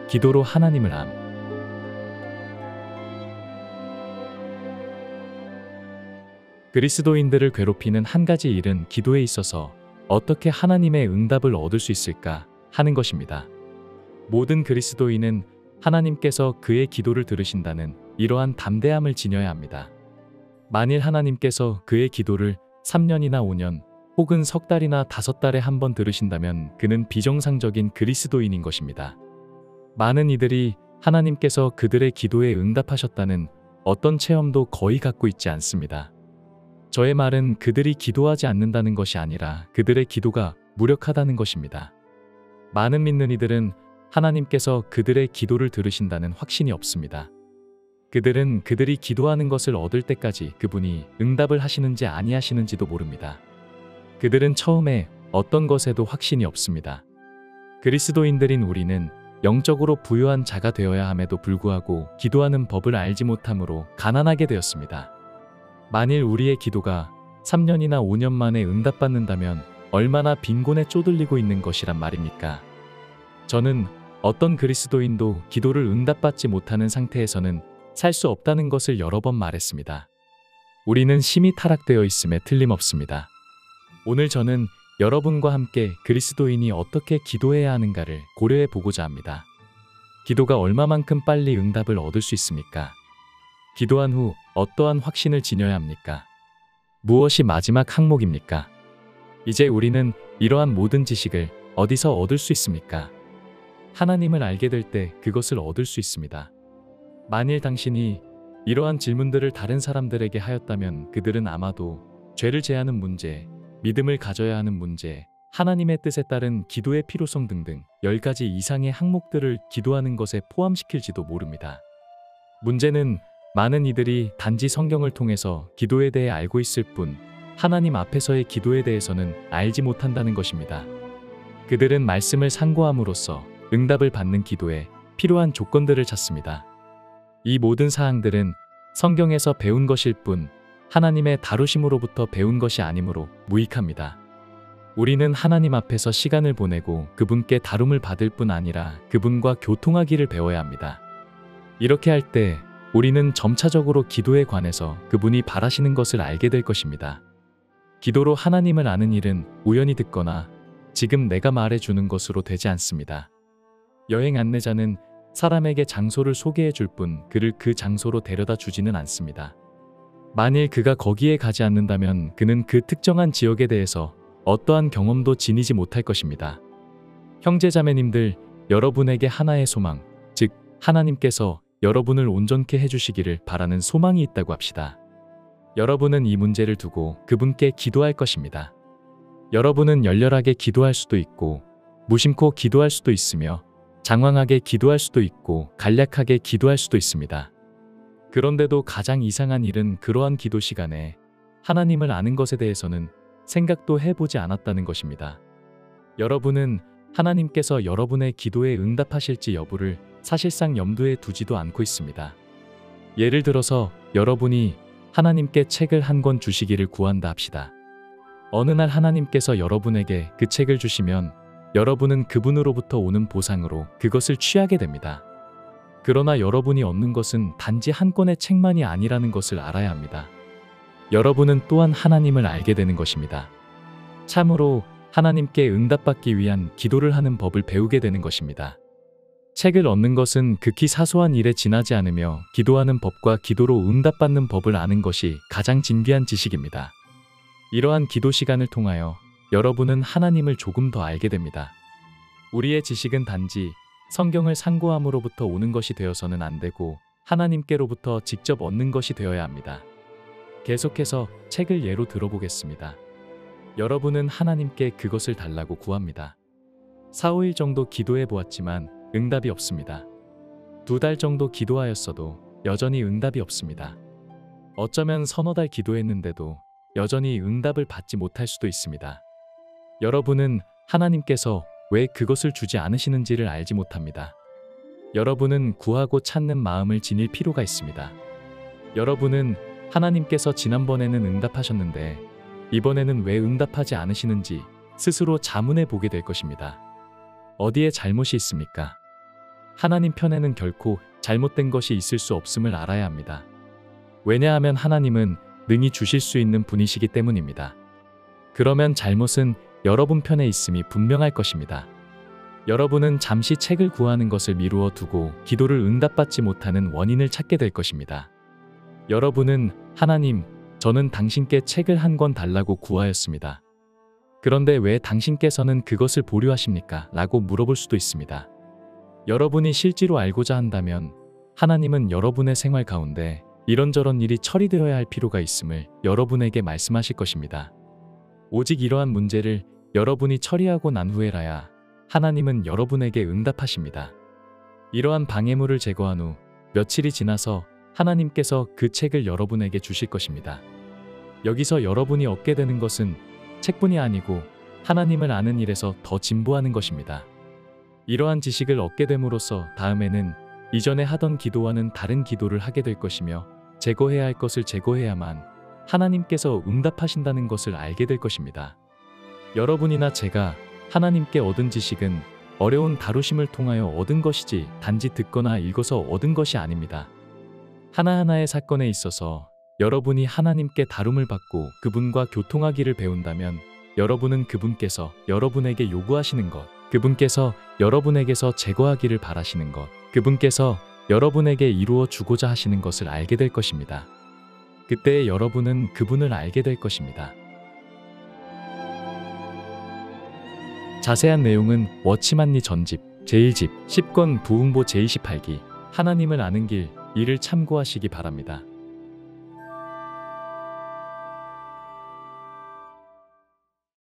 기도로 하나님을 암. 그리스도인들을 괴롭히는 한 가지 일은 기도에 있어서 어떻게 하나님의 응답을 얻을 수 있을까 하는 것입니다. 모든 그리스도인은 하나님께서 그의 기도를 들으신다는 이러한 담대함을 지녀야 합니다. 만일 하나님께서 그의 기도를 3년이나 5년 혹은 석 달이나 5달에 한 번 들으신다면 그는 비정상적인 그리스도인인 것입니다. 많은 이들이 하나님께서 그들의 기도에 응답하셨다는 어떤 체험도 거의 갖고 있지 않습니다. 저의 말은 그들이 기도하지 않는다는 것이 아니라 그들의 기도가 무력하다는 것입니다. 많은 믿는 이들은 하나님께서 그들의 기도를 들으신다는 확신이 없습니다. 그들은 그들이 기도하는 것을 얻을 때까지 그분이 응답을 하시는지 아니하시는지도 모릅니다. 그들은 처음에 어떤 것에도 확신이 없습니다. 그리스도인들인 우리는 영적으로 부유한 자가 되어야 함에도 불구하고 기도하는 법을 알지 못함으로 가난하게 되었습니다. 만일 우리의 기도가 3년이나 5년 만에 응답받는다면 얼마나 빈곤에 쪼들리고 있는 것이란 말입니까? 저는 어떤 그리스도인도 기도를 응답받지 못하는 상태에서는 살 수 없다는 것을 여러 번 말했습니다. 우리는 심히 타락되어 있음에 틀림없습니다. 오늘 저는 여러분과 함께 그리스도인이 어떻게 기도해야 하는가를 고려해 보고자 합니다. 기도가 얼마만큼 빨리 응답을 얻을 수 있습니까? 기도한 후 어떠한 확신을 지녀야 합니까? 무엇이 마지막 항목입니까? 이제 우리는 이러한 모든 지식을 어디서 얻을 수 있습니까? 하나님을 알게 될 때 그것을 얻을 수 있습니다. 만일 당신이 이러한 질문들을 다른 사람들에게 하였다면 그들은 아마도 죄를 제하는 문제, 믿음을 가져야 하는 문제, 하나님의 뜻에 따른 기도의 필요성 등등 10가지 이상의 항목들을 기도하는 것에 포함시킬지도 모릅니다. 문제는 많은 이들이 단지 성경을 통해서 기도에 대해 알고 있을 뿐 하나님 앞에서의 기도에 대해서는 알지 못한다는 것입니다. 그들은 말씀을 상고함으로써 응답을 받는 기도에 필요한 조건들을 찾습니다. 이 모든 사항들은 성경에서 배운 것일 뿐 하나님의 다루심으로부터 배운 것이 아니므로 무익합니다. 우리는 하나님 앞에서 시간을 보내고 그분께 다룸을 받을 뿐 아니라 그분과 교통하기를 배워야 합니다. 이렇게 할 때 우리는 점차적으로 기도에 관해서 그분이 바라시는 것을 알게 될 것입니다. 기도로 하나님을 아는 일은 우연히 듣거나 지금 내가 말해주는 것으로 되지 않습니다. 여행 안내자는 사람에게 장소를 소개해 줄 뿐 그를 그 장소로 데려다 주지는 않습니다. 만일 그가 거기에 가지 않는다면 그는 그 특정한 지역에 대해서 어떠한 경험도 지니지 못할 것입니다. 형제자매님들, 여러분에게 하나의 소망, 즉 하나님께서 여러분을 온전케 해주시기를 바라는 소망이 있다고 합시다. 여러분은 이 문제를 두고 그분께 기도할 것입니다. 여러분은 열렬하게 기도할 수도 있고 무심코 기도할 수도 있으며 장황하게 기도할 수도 있고 간략하게 기도할 수도 있습니다. 그런데도 가장 이상한 일은 그러한 기도 시간에 하나님을 아는 것에 대해서는 생각도 해보지 않았다는 것입니다. 여러분은 하나님께서 여러분의 기도에 응답하실지 여부를 사실상 염두에 두지도 않고 있습니다. 예를 들어서 여러분이 하나님께 책을 한 권 주시기를 구한다 합시다. 어느 날 하나님께서 여러분에게 그 책을 주시면 여러분은 그분으로부터 오는 보상으로 그것을 취하게 됩니다. 그러나 여러분이 얻는 것은 단지 한 권의 책만이 아니라는 것을 알아야 합니다. 여러분은 또한 하나님을 알게 되는 것입니다. 참으로 하나님께 응답받기 위한 기도를 하는 법을 배우게 되는 것입니다. 책을 얻는 것은 극히 사소한 일에 지나지 않으며 기도하는 법과 기도로 응답받는 법을 아는 것이 가장 진귀한 지식입니다. 이러한 기도 시간을 통하여 여러분은 하나님을 조금 더 알게 됩니다. 우리의 지식은 단지 성경을 상고함으로부터 오는 것이 되어서는 안 되고 하나님께로부터 직접 얻는 것이 되어야 합니다. 계속해서 책을 예로 들어보겠습니다. 여러분은 하나님께 그것을 달라고 구합니다. 4, 5일 정도 기도해 보았지만 응답이 없습니다. 2달 정도 기도하였어도 여전히 응답이 없습니다. 어쩌면 서너 달 기도했는데도 여전히 응답을 받지 못할 수도 있습니다. 여러분은 하나님께서 왜 그것을 주지 않으시는지를 알지 못합니다. 여러분은 구하고 찾는 마음을 지닐 필요가 있습니다. 여러분은 하나님께서 지난번에는 응답하셨는데 이번에는 왜 응답하지 않으시는지 스스로 자문해 보게 될 것입니다. 어디에 잘못이 있습니까? 하나님 편에는 결코 잘못된 것이 있을 수 없음을 알아야 합니다. 왜냐하면 하나님은 능히 주실 수 있는 분이시기 때문입니다. 그러면 잘못은 여러분 편에 있음이 분명할 것입니다. 여러분은 잠시 책을 구하는 것을 미루어 두고 기도를 응답받지 못하는 원인을 찾게 될 것입니다. 여러분은 하나님, 저는 당신께 책을 한 권 달라고 구하였습니다. 그런데 왜 당신께서는 그것을 보류하십니까? 라고 물어볼 수도 있습니다. 여러분이 실제로 알고자 한다면 하나님은 여러분의 생활 가운데 이런저런 일이 처리되어야 할 필요가 있음을 여러분에게 말씀하실 것입니다. 오직 이러한 문제를 여러분이 처리하고 난 후에라야 하나님은 여러분에게 응답하십니다. 이러한 방해물을 제거한 후 며칠이 지나서 하나님께서 그 책을 여러분에게 주실 것입니다. 여기서 여러분이 얻게 되는 것은 책뿐이 아니고 하나님을 아는 일에서 더 진보하는 것입니다. 이러한 지식을 얻게 됨으로써 다음에는 이전에 하던 기도와는 다른 기도를 하게 될 것이며 제거해야 할 것을 제거해야만 하나님께서 응답하신다는 것을 알게 될 것입니다. 여러분이나 제가 하나님께 얻은 지식은 어려운 다루심을 통하여 얻은 것이지 단지 듣거나 읽어서 얻은 것이 아닙니다. 하나하나의 사건에 있어서 여러분이 하나님께 다룸을 받고 그분과 교통하기를 배운다면 여러분은 그분께서 여러분에게 요구하시는 것, 그분께서 여러분에게서 제거하기를 바라시는 것, 그분께서 여러분에게 이루어 주고자 하시는 것을 알게 될 것입니다. 그때 여러분은 그분을 알게 될 것입니다. 자세한 내용은 워치만리 전집 제1집 10권 부흥보 제28기 하나님을 아는 길 2를 참고하시기 바랍니다.